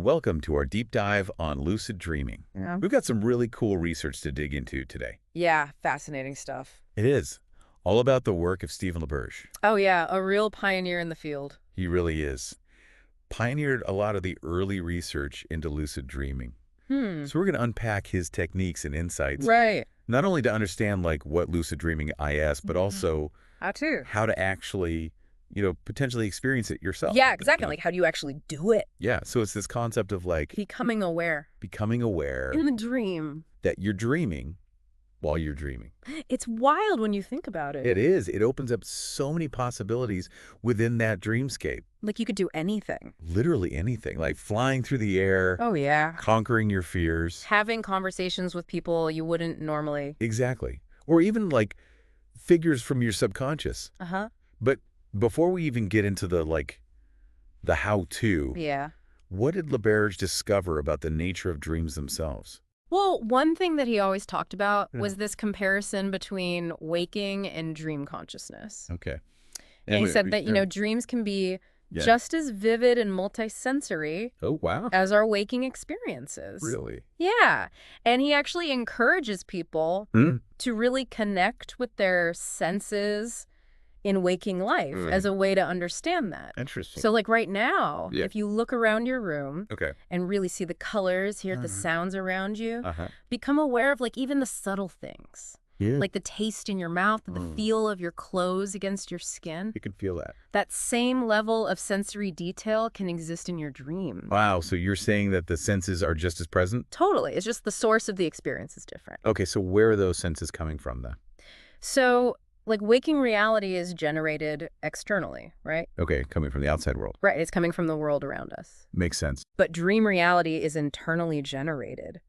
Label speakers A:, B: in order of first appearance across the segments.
A: Welcome to our deep dive on lucid dreaming.
B: Yeah.
A: We've got some really cool research to dig into today.
B: Yeah, fascinating stuff.
A: It is all about the work of Stephen LaBerge.
B: Oh yeah, a real pioneer in the field.
A: He really is. Pioneered a lot of the early research into lucid dreaming. So we're going to unpack his techniques and insights.
B: Right.
A: Not only to understand like what lucid dreaming is, but also
B: How to.
A: how to actually, potentially experience it yourself.
B: Yeah, exactly. Like, how do you actually do it?
A: Yeah. So it's this concept of like
B: Becoming aware.
A: becoming aware
B: In the dream.
A: that you're dreaming while you're dreaming.
B: It's wild when you think about it.
A: It is. It opens up so many possibilities within that dreamscape.
B: Like, you could do anything.
A: Literally anything, like flying through the air,
B: Oh, yeah.
A: conquering your fears.
B: Having conversations with people you wouldn't normally.
A: Exactly. Or even like figures from your subconscious.
B: Uh-huh.
A: But before we even get into the how-to,
B: Yeah.
A: what did LaBerge discover about the nature of dreams themselves?
B: Well, one thing that he always talked about was this comparison between waking and dream consciousness.
A: Okay.
B: And he said that, dreams can be just as vivid and multisensory
A: Oh, wow.
B: as our waking experiences.
A: Really?
B: Yeah. And he actually encourages people to really connect with their senses in waking life as a way to understand that.
A: Interesting.
B: So like right now,
A: Yeah.
B: if you look around your room
A: Okay.
B: and really see the colors, hear the sounds around you,
A: Uh-huh.
B: become aware of like even the subtle things.
A: Yeah.
B: Like the taste in your mouth, the feel of your clothes against your skin.
A: You can feel that.
B: That same level of sensory detail can exist in your dream.
A: Wow. So you're saying that the senses are just as present?
B: Totally. It's just the source of the experience is different.
A: Okay. So where are those senses coming from then?
B: So like waking reality is generated externally, right?
A: Okay. Coming from the outside world.
B: Right. It's coming from the world around us.
A: Makes sense.
B: But dream reality is internally generated,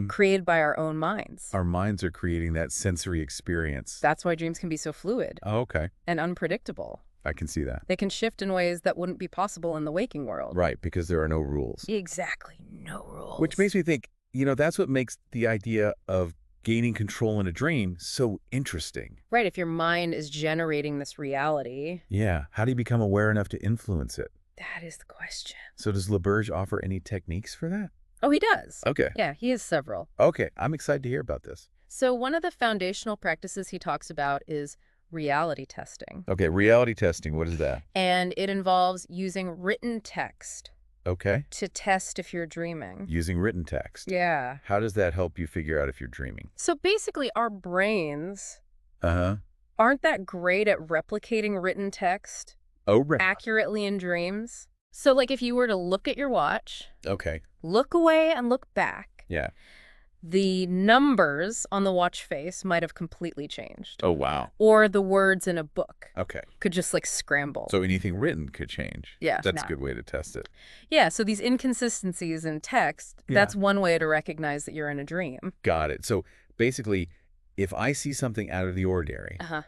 B: created by our own minds.
A: Our minds are creating that sensory experience.
B: That's why dreams can be so fluid
A: Oh, okay.
B: and unpredictable.
A: I can see that.
B: They can shift in ways that wouldn't be possible in the waking world.
A: Right. Because there are no rules.
B: Exactly. No rules.
A: Which makes me think, that's what makes the idea of gaining control in a dream so interesting.
B: Right. If your mind is generating this reality.
A: Yeah. How do you become aware enough to influence it?
B: That is the question.
A: So does LaBerge offer any techniques for that?
B: Oh, he does.
A: Okay.
B: Yeah, he has several.
A: Okay. I'm excited to hear about this.
B: So one of the foundational practices he talks about is reality testing.
A: Okay. Reality testing. What is that?
B: And it involves using written text
A: Okay.
B: to test if you're dreaming.
A: Using written text.
B: Yeah.
A: How does that help you figure out if you're dreaming?
B: So basically, our brains
A: Uh-huh.
B: aren't that great at replicating written text
A: Oh, right.
B: accurately in dreams. So like if you were to look at your watch,
A: Okay.
B: look away and look back,
A: Yeah.
B: the numbers on the watch face might have completely changed.
A: Oh, wow.
B: Or the words in a book
A: Okay.
B: could just like scramble.
A: So anything written could change.
B: Yeah,
A: That's
B: nah.
A: a good way to test it.
B: Yeah, so these inconsistencies in text,
A: Yeah.
B: that's one way to recognize that you're in a dream.
A: Got it. So basically, if I see something out of the ordinary,
B: Uh-huh.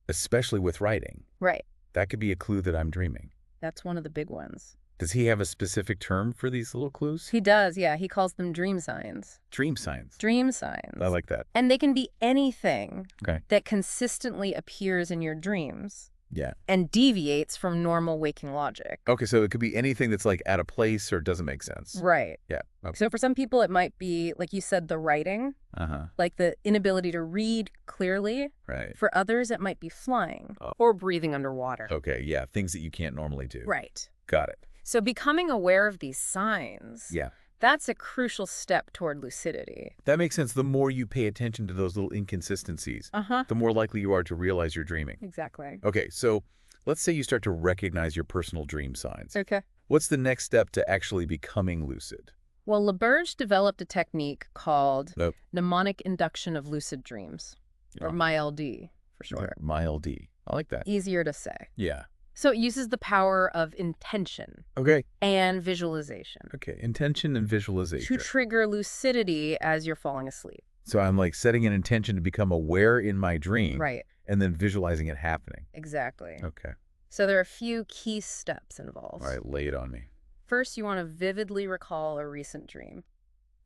A: especially with writing,
B: Right.
A: that could be a clue that I'm dreaming.
B: That's one of the big ones.
A: Does he have a specific term for these little clues?
B: He does, yeah. He calls them dream signs.
A: Dream signs.
B: Dream signs.
A: I like that.
B: And they can be anything
A: Okay.
B: that consistently appears in your dreams
A: Yeah.
B: and deviates from normal waking logic.
A: Okay, so it could be anything that's like out of place or doesn't make sense.
B: Right.
A: Yeah. Okay.
B: So for some people, it might be, like you said, the writing,
A: Uh-huh.
B: like the inability to read clearly.
A: Right.
B: For others, it might be flying
A: Oh.
B: or breathing underwater.
A: Okay, yeah. Things that you can't normally do.
B: Right.
A: Got it.
B: So becoming aware of these signs,
A: Yeah.
B: that's a crucial step toward lucidity.
A: That makes sense. The more you pay attention to those little inconsistencies,
B: Uh-huh.
A: the more likely you are to realize you're dreaming.
B: Exactly.
A: Okay, so let's say you start to recognize your personal dream signs.
B: Okay.
A: What's the next step to actually becoming lucid?
B: Well, LaBerge developed a technique called
A: Nope.
B: mnemonic induction of lucid dreams, or
A: Oh.
B: MILD for short.
A: MILD. I like that.
B: Easier to say.
A: Yeah.
B: So it uses the power of intention
A: Okay.
B: and visualization
A: Okay. Intention and visualization.
B: to trigger lucidity as you're falling asleep.
A: So I'm like setting an intention to become aware in my dream.
B: Right.
A: And then visualizing it happening.
B: Exactly.
A: Okay.
B: So there are a few key steps involved.
A: All right. Lay it on me.
B: First, you want to vividly recall a recent dream.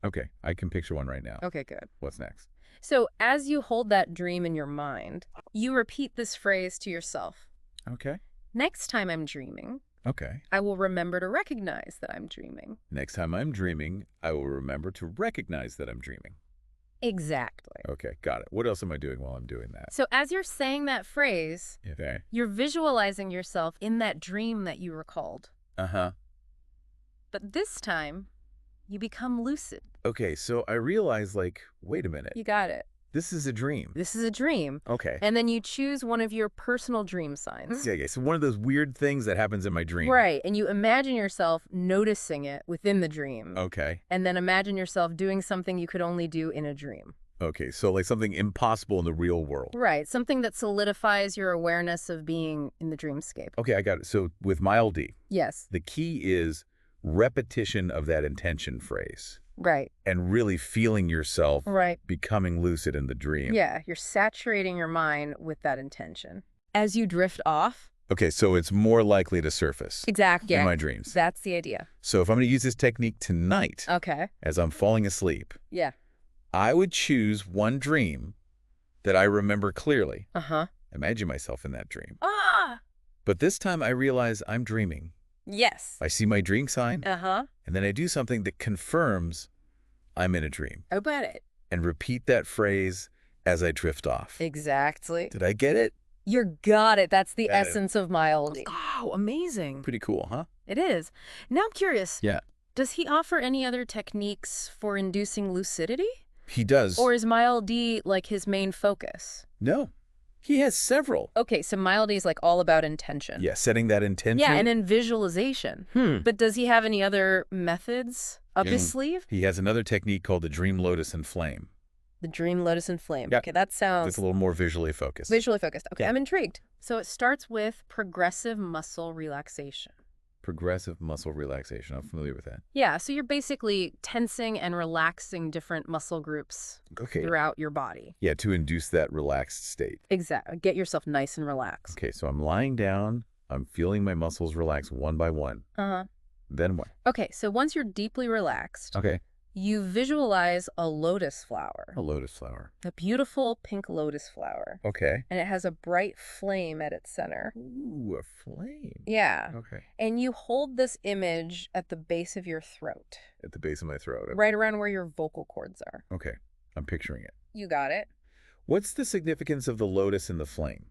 A: Okay. I can picture one right now.
B: Okay, good.
A: What's next?
B: So as you hold that dream in your mind, you repeat this phrase to yourself.
A: Okay.
B: Next time I'm dreaming,
A: Okay.
B: I will remember to recognize that I'm dreaming.
A: Next time I'm dreaming, I will remember to recognize that I'm dreaming.
B: Exactly.
A: Okay, got it. What else am I doing while I'm doing that?
B: So as you're saying that phrase,
A: Okay.
B: you're visualizing yourself in that dream that you recalled.
A: Uh-huh.
B: But this time, you become lucid.
A: Okay, so I realize, like, wait a minute.
B: You got it.
A: This is a dream.
B: This is a dream.
A: Okay.
B: And then you choose one of your personal dream signs.
A: Yeah, so one of those weird things that happens in my dream.
B: Right. And you imagine yourself noticing it within the dream.
A: Okay.
B: And then imagine yourself doing something you could only do in a dream.
A: Okay, so like something impossible in the real world.
B: Right. Something that solidifies your awareness of being in the dreamscape.
A: Okay, I got it. So with mild D,
B: Yes.
A: the key is repetition of that intention phrase.
B: Right.
A: And really feeling yourself
B: Right.
A: becoming lucid in the dream.
B: Yeah. You're saturating your mind with that intention. As you drift off.
A: Okay, so it's more likely to surface
B: Exactly.
A: in my dreams.
B: That's the idea.
A: So if I'm going to use this technique tonight,
B: Okay.
A: as I'm falling asleep,
B: Yeah.
A: I would choose one dream that I remember clearly.
B: Uh-huh.
A: Imagine myself in that dream.
B: Ah!
A: But this time I realize I'm dreaming.
B: Yes.
A: I see my dream sign,
B: Uh-huh.
A: and then I do something that confirms I'm in a dream.
B: Oh, bet it.
A: And repeat that phrase as I drift off.
B: Exactly.
A: Did I get it?
B: You got it. That's the
A: Got it.
B: essence of mild. Oh, amazing.
A: Pretty cool, huh?
B: It is. Now I'm curious.
A: Yeah.
B: Does he offer any other techniques for inducing lucidity?
A: He does.
B: Or is mild D like his main focus?
A: No. He has several.
B: Okay, so mild D is like all about intention.
A: Yeah, setting that intention.
B: Yeah, and then visualization. But does he have any other methods up his sleeve?
A: He has another technique called the Dream Lotus and Flame.
B: The Dream Lotus and Flame.
A: Yeah.
B: Okay, that sounds
A: It's a little more visually focused.
B: visually focused. Okay,
A: Yeah.
B: I'm intrigued. So it starts with progressive muscle relaxation.
A: Progressive muscle relaxation. I'm familiar with that.
B: Yeah, so you're basically tensing and relaxing different muscle groups
A: Okay.
B: throughout your body.
A: Yeah, to induce that relaxed state.
B: Exactly. Get yourself nice and relaxed.
A: Okay, so I'm lying down. I'm feeling my muscles relax one by one.
B: Uh-huh.
A: Then what?
B: Okay, so once you're deeply relaxed,
A: Okay.
B: you visualize a lotus flower,
A: A lotus flower.
B: a beautiful pink lotus flower,
A: Okay.
B: and it has a bright flame at its center.
A: Ooh, a flame.
B: Yeah.
A: Okay.
B: And you hold this image at the base of your throat,
A: At the base of my throat.
B: right around where your vocal cords are.
A: Okay. I'm picturing it.
B: You got it.
A: What's the significance of the lotus and the flame?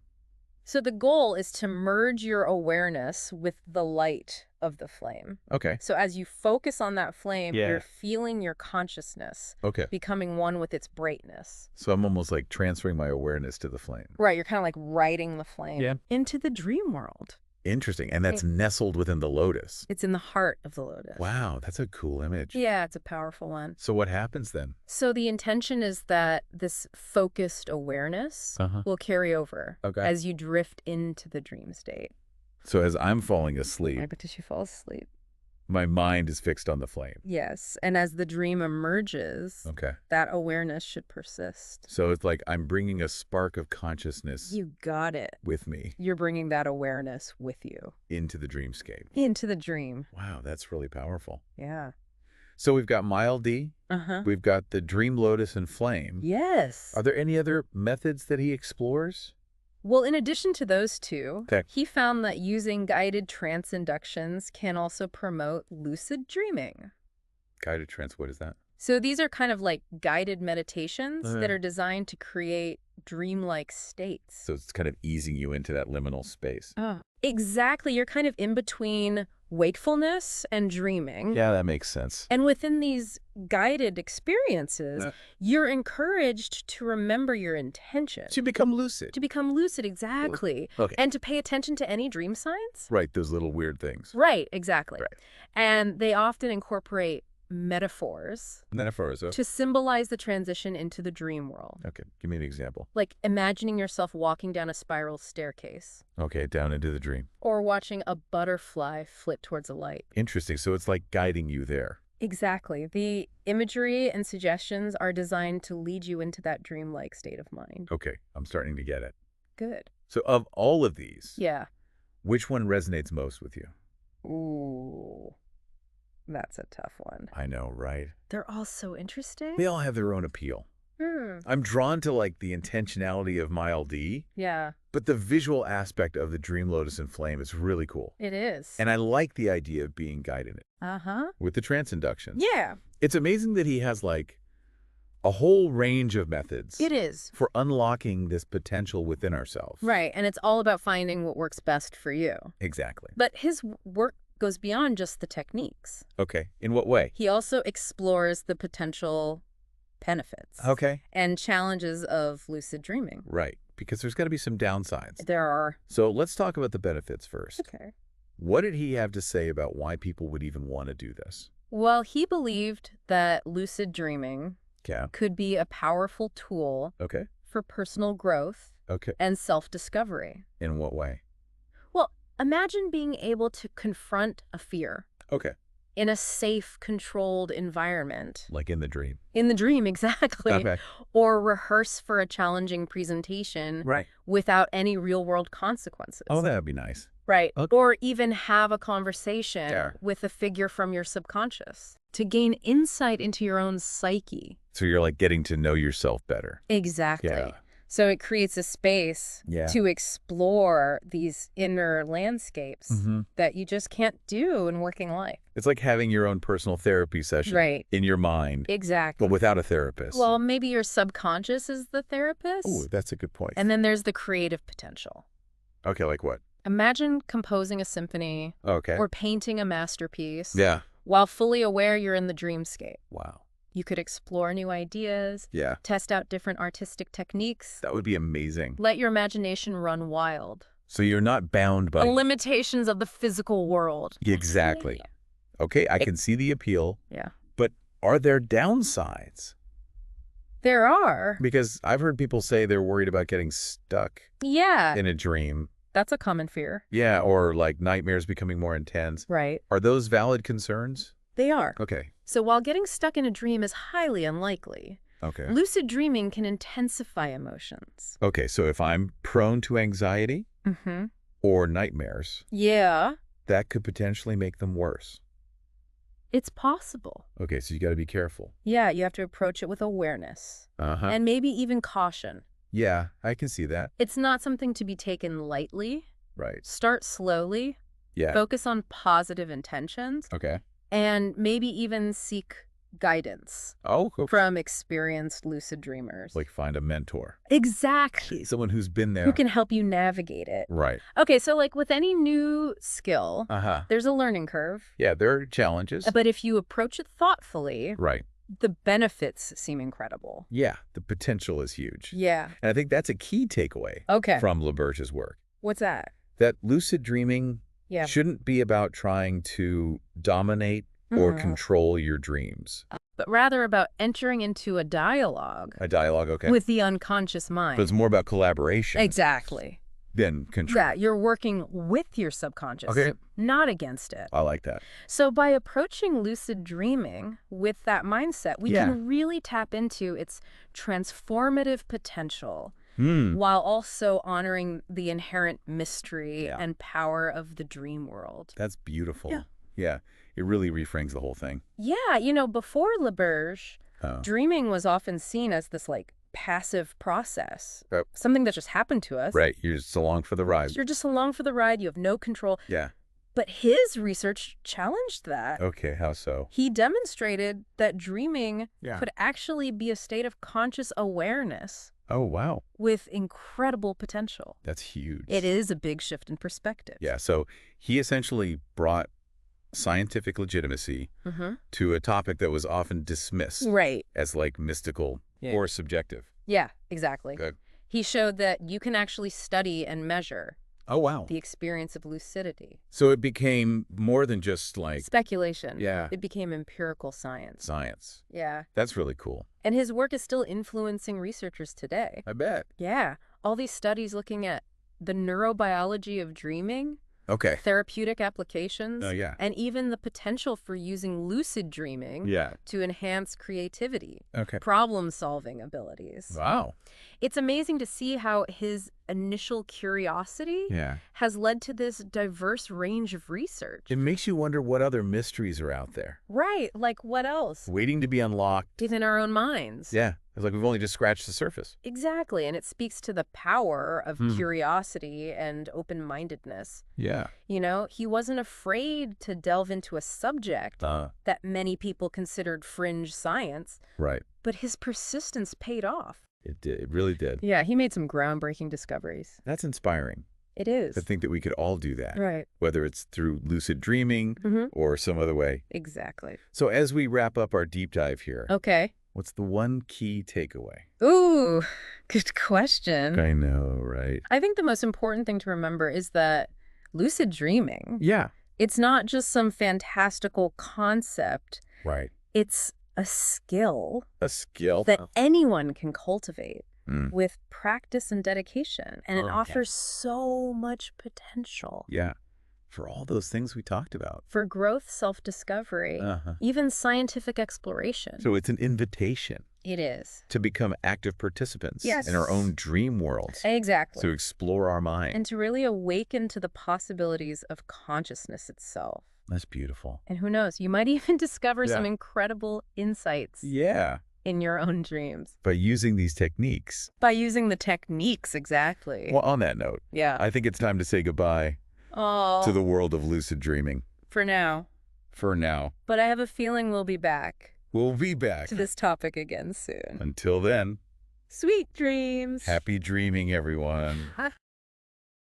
B: So the goal is to merge your awareness with the light of the flame.
A: Okay.
B: So as you focus on that flame,
A: Yeah.
B: you're feeling your consciousness
A: Okay.
B: becoming one with its brightness.
A: So I'm almost like transferring my awareness to the flame.
B: Right, you're kind of like riding the flame
A: Yeah.
B: into the dream world.
A: Interesting. And that's nestled within the lotus.
B: It's in the heart of the lotus.
A: Wow, that's a cool image.
B: Yeah, it's a powerful one.
A: So what happens then?
B: So the intention is that this focused awareness will carry over
A: Okay.
B: as you drift into the dream state.
A: So as I'm falling asleep,
B: Right, but as you fall asleep.
A: my mind is fixed on the flame.
B: Yes, and as the dream emerges,
A: Okay.
B: that awareness should persist.
A: So it's like I'm bringing a spark of consciousness
B: You got it.
A: with me
B: You're bringing that awareness with you
A: into the dreamscape.
B: into the dream.
A: Wow, that's really powerful.
B: Yeah.
A: So we've got mild D,
B: Uh-huh.
A: we've got the Dream Lotus and Flame.
B: Yes.
A: Are there any other methods that he explores?
B: Well, in addition to those two,
A: Okay.
B: he found that using guided trance inductions can also promote lucid dreaming.
A: Guided trance, what is that?
B: So these are kind of like guided meditations
A: Uh-huh.
B: that are designed to create dreamlike states.
A: So it's kind of easing you into that liminal space.
B: Exactly. You're kind of in between wakefulness and dreaming.
A: Yeah, that makes sense.
B: And within these guided experiences, you're encouraged to remember your intention.
A: To become lucid.
B: To become lucid, exactly.
A: Okay.
B: And to pay attention to any dream signs.
A: Right, those little weird things.
B: Right, exactly.
A: Right.
B: And they often incorporate metaphors
A: Metaphors.
B: to symbolize the transition into the dream world.
A: Okay, give me an example.
B: Like imagining yourself walking down a spiral staircase
A: Okay, down into the dream.
B: or watching a butterfly flit towards a light.
A: Interesting. So it's like guiding you there.
B: Exactly. The imagery and suggestions are designed to lead you into that dreamlike state of mind.
A: Okay, I'm starting to get it.
B: Good.
A: So of all of these,
B: Yeah.
A: which one resonates most with you?
B: Ooh. That's a tough one.
A: I know, right?
B: They're all so interesting.
A: They all have their own appeal. I'm drawn to like the intentionality of mild D,
B: Yeah.
A: But the visual aspect of the Dream Lotus and Flame is really cool.
B: It is.
A: And I like the idea of being guided in it.
B: Uh-huh.
A: With the trance inductions.
B: Yeah.
A: It's amazing that he has, like, a whole range of methods.
B: It is.
A: For unlocking this potential within ourselves.
B: Right, and it's all about finding what works best for you.
A: Exactly.
B: But his work goes beyond just the techniques.
A: Okay. In what way?
B: He also explores the potential benefits.
A: Okay.
B: And challenges of lucid dreaming.
A: Right. Because there's got to be some downsides.
B: There are.
A: So let's talk about the benefits first.
B: Okay.
A: What did he have to say about why people would even want to do this?
B: Well, he believed that lucid dreaming
A: Yeah.
B: could be a powerful tool
A: Okay.
B: for personal growth
A: Okay.
B: and self-discovery.
A: In what way?
B: Well, imagine being able to confront a fear
A: Okay.
B: in a safe, controlled environment.
A: Like in the dream.
B: In the dream, exactly.
A: Okay.
B: Or rehearse for a challenging presentation
A: Right.
B: without any real-world consequences.
A: Oh, that would be nice.
B: Right.
A: Okay.
B: Or even have a conversation
A: Yeah.
B: with a figure from your subconscious to gain insight into your own psyche.
A: So you're like getting to know yourself better.
B: Exactly.
A: Yeah.
B: So it creates a space
A: Yeah.
B: to explore these inner landscapes that you just can't do in working life.
A: It's like having your own personal therapy session.
B: Right.
A: In your mind.
B: Exactly.
A: But without a therapist.
B: Well, maybe your subconscious is the therapist.
A: Oh, that's a good point.
B: And then there's the creative potential.
A: Okay, like what?
B: Imagine composing a symphony
A: Okay.
B: or painting a masterpiece
A: Yeah.
B: while fully aware you're in the dreamscape.
A: Wow.
B: You could explore new ideas,
A: Yeah.
B: test out different artistic techniques,
A: That would be amazing.
B: let your imagination run wild.
A: So you're not bound by...
B: The limitations of the physical world.
A: Exactly. Okay, I can see the appeal.
B: Yeah.
A: But are there downsides?
B: There are.
A: Because I've heard people say they're worried about getting stuck
B: Yeah.
A: in a dream.
B: That's a common fear.
A: Yeah, or like nightmares becoming more intense.
B: Right.
A: Are those valid concerns?
B: They are.
A: Okay.
B: So while getting stuck in a dream is highly unlikely,
A: Okay.
B: lucid dreaming can intensify emotions.
A: Okay, so if I'm prone to anxiety
B: Mm-hmm.
A: or nightmares,
B: Yeah.
A: that could potentially make them worse.
B: It's possible.
A: Okay, so you got to be careful.
B: Yeah, you have to approach it with awareness
A: Uh-huh.
B: and maybe even caution.
A: Yeah, I can see that.
B: It's not something to be taken lightly.
A: Right.
B: Start slowly,
A: Yeah.
B: focus on positive intentions,
A: Okay.
B: and maybe even seek guidance
A: Oh, okay.
B: from experienced lucid dreamers.
A: Like find a mentor.
B: Exactly.
A: Someone who's been there.
B: Who can help you navigate it.
A: Right.
B: Okay, so like with any new skill,
A: Uh-huh.
B: there's a learning curve.
A: Yeah, there are challenges.
B: But if you approach it thoughtfully,
A: Right.
B: the benefits seem incredible.
A: Yeah, the potential is huge.
B: Yeah.
A: And I think that's a key takeaway
B: Okay.
A: from LaBerge's work.
B: What's that?
A: That lucid dreaming
B: Yeah.
A: shouldn't be about trying to dominate or
B: Mhm.
A: control your dreams.
B: But rather about entering into a dialogue
A: A dialogue, okay.
B: with the unconscious mind.
A: But it's more about collaboration
B: Exactly.
A: than control.
B: Yeah, you're working with your subconscious,
A: Okay.
B: not against it.
A: I like that.
B: So by approaching lucid dreaming with that mindset, we
A: Yeah.
B: can really tap into its transformative potential
A: Hmm.
B: while also honoring the inherent mystery
A: Yeah.
B: and power of the dream world.
A: That's beautiful.
B: Yeah.
A: Yeah. It really reframes the whole thing.
B: Yeah, before LaBerge,
A: Oh.
B: dreaming was often seen as this like passive process,
A: Yep.
B: something that just happened to us.
A: Right. You're just along for the ride.
B: You're just along for the ride. You have no control.
A: Yeah.
B: But his research challenged that.
A: Okay. How so?
B: He demonstrated that dreaming
A: Yeah.
B: could actually be a state of conscious awareness
A: Oh, wow.
B: with incredible potential.
A: That's huge.
B: It is a big shift in perspective.
A: Yeah. So he essentially brought scientific legitimacy
B: Mm-hmm.
A: to a topic that was often dismissed
B: Right.
A: as like mystical or subjective.
B: Yeah, exactly.
A: Good.
B: He showed that you can actually study and measure
A: Oh, wow.
B: the experience of lucidity.
A: So it became more than just like
B: Speculation.
A: Yeah.
B: It became empirical science.
A: science.
B: Yeah.
A: That's really cool.
B: And his work is still influencing researchers today.
A: I bet.
B: Yeah. All these studies looking at the neurobiology of dreaming,
A: Okay.
B: therapeutic applications,
A: Oh, yeah.
B: and even the potential for using lucid dreaming
A: Yeah.
B: to enhance creativity,
A: Okay.
B: problem-solving abilities.
A: Wow.
B: It's amazing to see how his initial curiosity
A: Yeah.
B: has led to this diverse range of research.
A: It makes you wonder what other mysteries are out there
B: Right, like what else?
A: waiting to be unlocked.
B: Within our own minds.
A: Yeah. It's like we've only just scratched the surface.
B: Exactly, and it speaks to the power of curiosity and open-mindedness.
A: Yeah.
B: You know, he wasn't afraid to delve into a subject that many people considered fringe science.
A: Right.
B: But his persistence paid off.
A: It did. It really did.
B: Yeah, he made some groundbreaking discoveries.
A: That's inspiring.
B: It is.
A: To think that we could all do that.
B: Right.
A: Whether it's through lucid dreaming or some other way.
B: Exactly.
A: So as we wrap up our deep dive here,
B: Okay.
A: what's the one key takeaway?
B: Ooh, good question.
A: I know, right?
B: I think the most important thing to remember is that lucid dreaming,
A: Yeah.
B: it's not just some fantastical concept.
A: Right.
B: It's a skill.
A: A skill?
B: That anyone can cultivate with practice and dedication. And it offers so much potential.
A: Yeah. For all those things we talked about.
B: For growth, self-discovery, even scientific exploration.
A: So it's an invitation.
B: It is.
A: To become active participants
B: Yes.
A: in our own dream worlds.
B: Exactly.
A: To explore our mind.
B: And to really awaken to the possibilities of consciousness itself.
A: That's beautiful.
B: And who knows, you might even discover some incredible insights in your own dreams.
A: By using these techniques.
B: By using the techniques, exactly.
A: Well, on that note, I think it's time to say goodbye to the world of lucid dreaming.
B: For now.
A: For now.
B: But I have a feeling we'll be back.
A: We'll be back.
B: To this topic again soon.
A: Until then.
B: Sweet dreams.
A: Happy dreaming, everyone.